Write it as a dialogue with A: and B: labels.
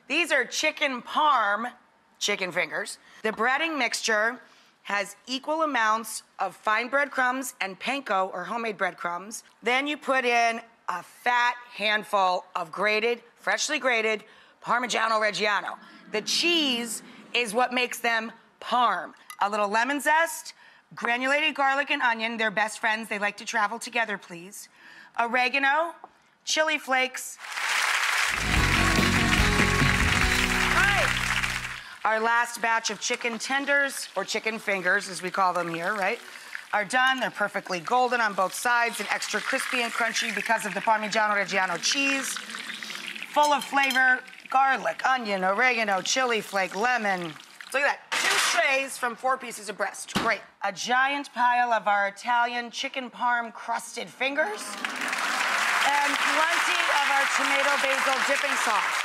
A: These are chicken parm, chicken fingers. The breading mixture has equal amounts of fine breadcrumbs and panko, or homemade breadcrumbs. Then you put in a fat handful of freshly grated Parmigiano Reggiano. The cheese is what makes them parm. A little lemon zest, granulated garlic and onion, they're best friends, they like to travel together, please. Oregano, chili flakes. Our last batch of chicken tenders, or chicken fingers, as we call them here, right, are done. They're perfectly golden on both sides and extra crispy and crunchy because of the Parmigiano Reggiano cheese. Full of flavor, garlic, onion, oregano, chili flake, lemon. Look at that, 2 trays from 4 pieces of breast, great. A giant pile of our Italian chicken parm crusted fingers, and plenty of our tomato basil dipping sauce.